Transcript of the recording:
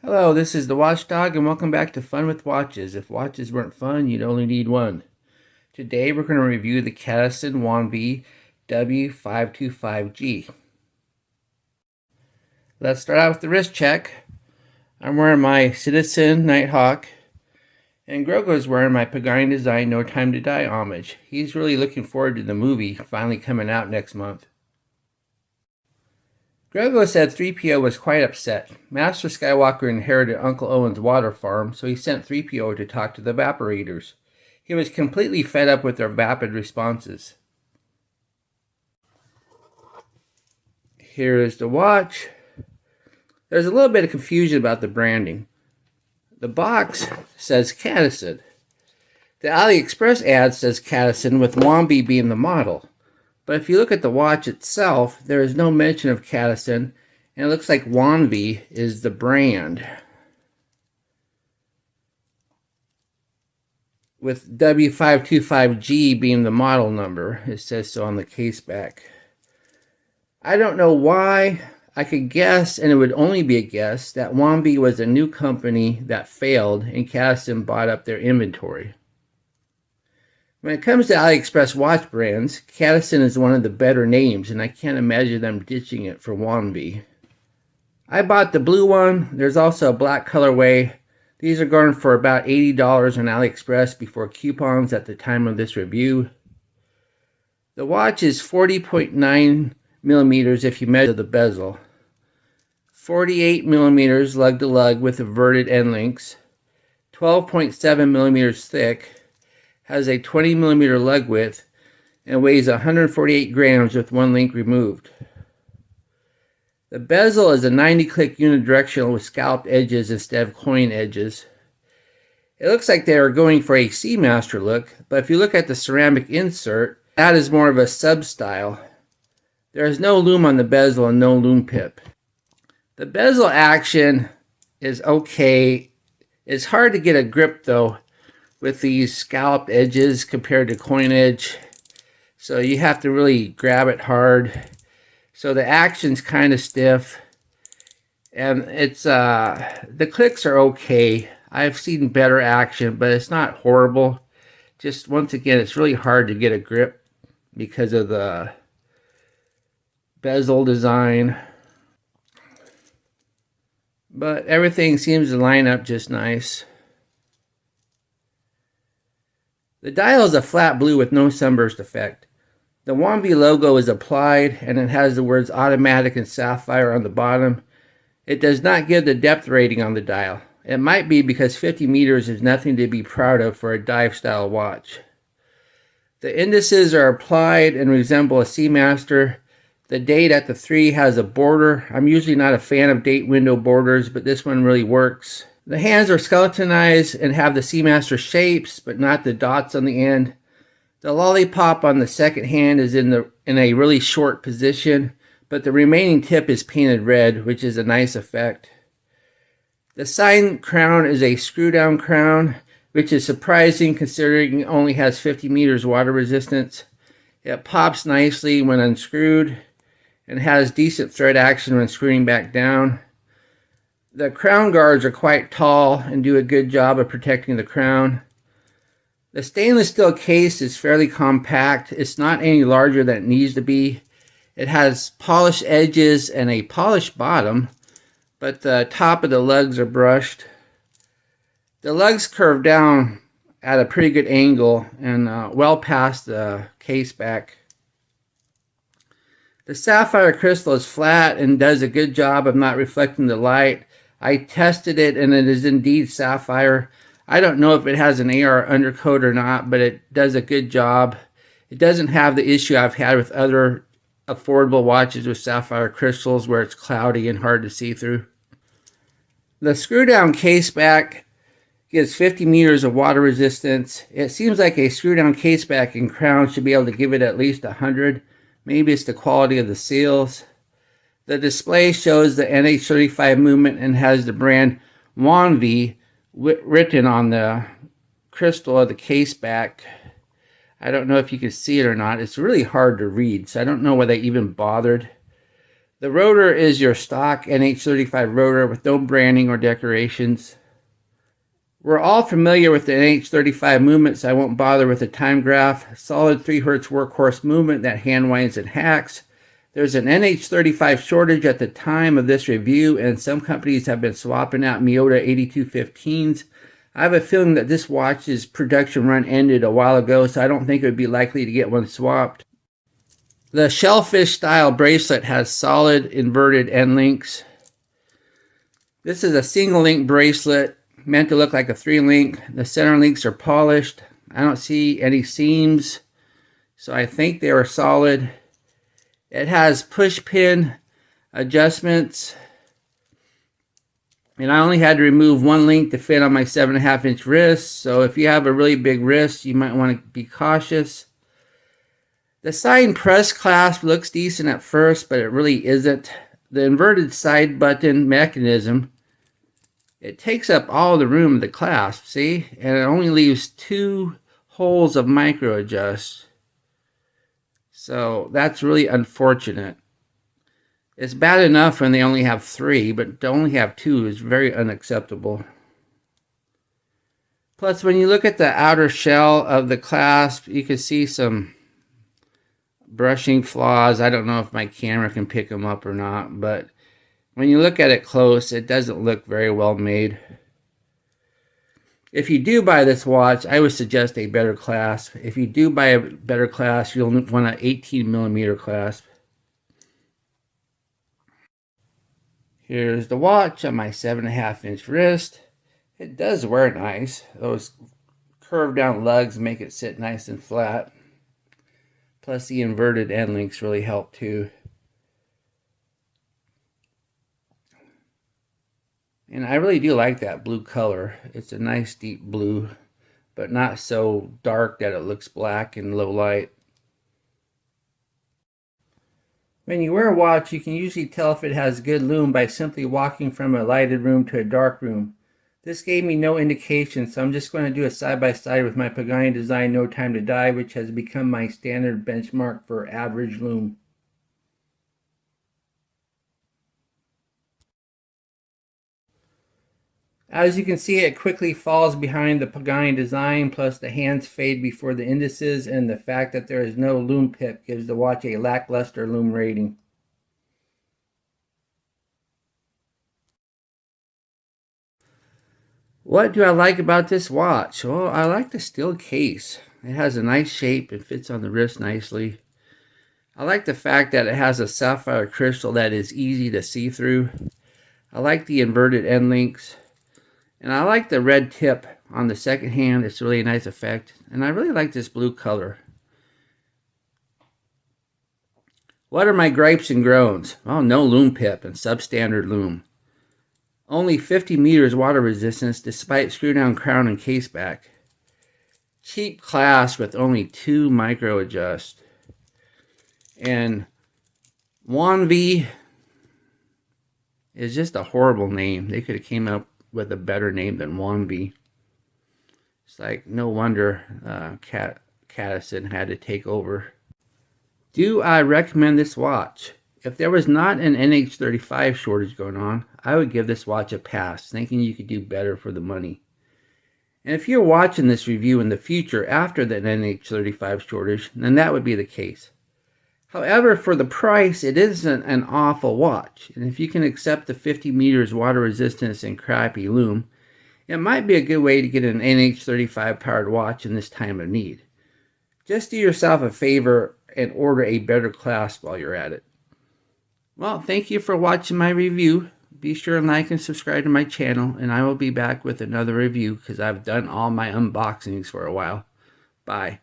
Hello, this is the Watchdog, and welcome back to Fun with Watches. If watches weren't fun, you'd only need one. Today we're going to review the Cadisen Wanvi W-525G. Let's start out with the wrist check. I'm wearing my Citizen Nighthawk, and Grogo's wearing my Pagani Design No Time to Die homage. He's really looking forward to the movie finally coming out next month. Grogo said 3PO was quite upset. Master Skywalker inherited Uncle Owen's water farm, so he sent 3PO to talk to the Vaporators. He was completely fed up with their vapid responses. Here is the watch. There's a little bit of confusion about the branding. The box says Cadisen. The AliExpress ad says Cadisen with Wanvi being the model. But if you look at the watch itself, there is no mention of Cadisen, and it looks like Wanvi is the brand, with W525G being the model number. It says so on the case back. I don't know why. I could guess, and it would only be a guess, that Wanvi was a new company that failed and Cadisen bought up their inventory. When it comes to AliExpress watch brands, Cadisen is one of the better names, and I can't imagine them ditching it for Wanvi. I bought the blue one. There's also a black colorway. These are going for about $80 on AliExpress before coupons at the time of this review. The watch is 40.9 millimeters if you measure the bezel, 48 millimeters lug to lug with inverted end links, 12.7 millimeters thick, has a 20 millimeter lug width, and weighs 148 grams with one link removed. The bezel is a 90-click unidirectional with scalloped edges instead of coin edges. It looks like they are going for a Seamaster look, but if you look at the ceramic insert, that is more of a sub-style. There is no lume on the bezel and no lume pip. The bezel action is okay. It's hard to get a grip though with these scalloped edges compared to coin edge, so you have to really grab it hard. So the action's kind of stiff, and it's the clicks are okay. I've seen better action, but it's not horrible. Just once again, it's really hard to get a grip because of the bezel design, but everything seems to line up just nice. The dial is a flat blue with no sunburst effect. The Wanvi logo is applied, and it has the words automatic and sapphire on the bottom. It does not give the depth rating on the dial. It might be because 50 meters is nothing to be proud of for a dive style watch. The indices are applied and resemble a Seamaster. The date at the 3 has a border. I'm usually not a fan of date window borders, but this one really works. The hands are skeletonized and have the Seamaster shapes, but not the dots on the end. The lollipop on the second hand is in a really short position, but the remaining tip is painted red, which is a nice effect. The sign crown is a screw-down crown, which is surprising considering it only has 50 meters water resistance. It pops nicely when unscrewed and has decent thread action when screwing back down. The crown guards are quite tall and do a good job of protecting the crown. The stainless steel case is fairly compact. It's not any larger than it needs to be. It has polished edges and a polished bottom, but the top of the lugs are brushed. The lugs curve down at a pretty good angle and well past the case back. The sapphire crystal is flat and does a good job of not reflecting the light. I tested it, and it is indeed sapphire. I don't know if it has an AR undercoat or not, but it does a good job. It doesn't have the issue I've had with other affordable watches with sapphire crystals where it's cloudy and hard to see through. The screw-down case back gives 50 meters of water resistance. It seems like a screw-down case back and crown should be able to give it at least 100. Maybe it's the quality of the seals. The display shows the NH35 movement and has the brand Wanvi written on the crystal of the case back. I don't know if you can see it or not. It's really hard to read, so I don't know why they even bothered. The rotor is your stock NH35 rotor with no branding or decorations. We're all familiar with the NH35 movement, so I won't bother with the time graph. Solid 3 Hz workhorse movement that hand winds and hacks. There's an NH35 shortage at the time of this review, and some companies have been swapping out Miyota 8215s. I have a feeling that this watch's production run ended a while ago, so I don't think it would be likely to get one swapped. The shellfish style bracelet has solid inverted end links. This is a single link bracelet meant to look like a 3-link. The center links are polished. I don't see any seams, so I think they are solid. It has push pin adjustments, and I only had to remove one link to fit on my 7.5-inch wrist, so if you have a really big wrist, you might want to be cautious. The side press clasp looks decent at first, but it really isn't. The inverted side button mechanism, it takes up all the room of the clasp, see? And it only leaves 2 holes of micro adjust. So that's really unfortunate. It's bad enough when they only have 3, but to only have 2 is very unacceptable. Plus, when you look at the outer shell of the clasp, you can see some brushing flaws. I don't know if my camera can pick them up or not, but when you look at it close, it doesn't look very well made. If you do buy this watch, I would suggest a better clasp. If you do buy a better clasp, you'll want an 18mm clasp. Here's the watch on my 7.5-inch wrist. It does wear nice. Those curved down lugs make it sit nice and flat. Plus the inverted end links really help too. And I really do like that blue color. It's a nice deep blue, but not so dark that it looks black in low light. When you wear a watch, you can usually tell if it has good lume by simply walking from a lighted room to a dark room. This gave me no indication, so I'm just going to do a side-by-side with my Pagani Design No Time to Die, which has become my standard benchmark for average lume. As you can see, it quickly falls behind the Pagani Design, plus the hands fade before the indices, and the fact that there is no lume pip gives the watch a lackluster lume rating. What do I like about this watch? Well, I like the steel case. It has a nice shape and fits on the wrist nicely. I like the fact that it has a sapphire crystal that is easy to see through. I like the inverted end links. And I like the red tip on the second hand. It's really a nice effect. And I really like this blue color. What are my gripes and groans? Well, no lume pip and substandard lume. Only 50 meters water resistance despite screw down crown and case back. Cheap clasp with only 2 micro adjust. And Wanvi is just a horrible name. They could have came up with a better name than Wanvi. It's like no wonder Cadisen had to take over. Do I recommend this watch? If there was not an NH35 shortage going on, I would give this watch a pass, thinking you could do better for the money. And if you're watching this review in the future after the NH35 shortage, then that would be the case. However, for the price, it isn't an awful watch. And if you can accept the 50 meters water resistance and crappy lume, it might be a good way to get an NH35 powered watch in this time of need. Just do yourself a favor and order a better clasp while you're at it. Well, thank you for watching my review. Be sure and like and subscribe to my channel, and I will be back with another review because I've done all my unboxings for a while. Bye.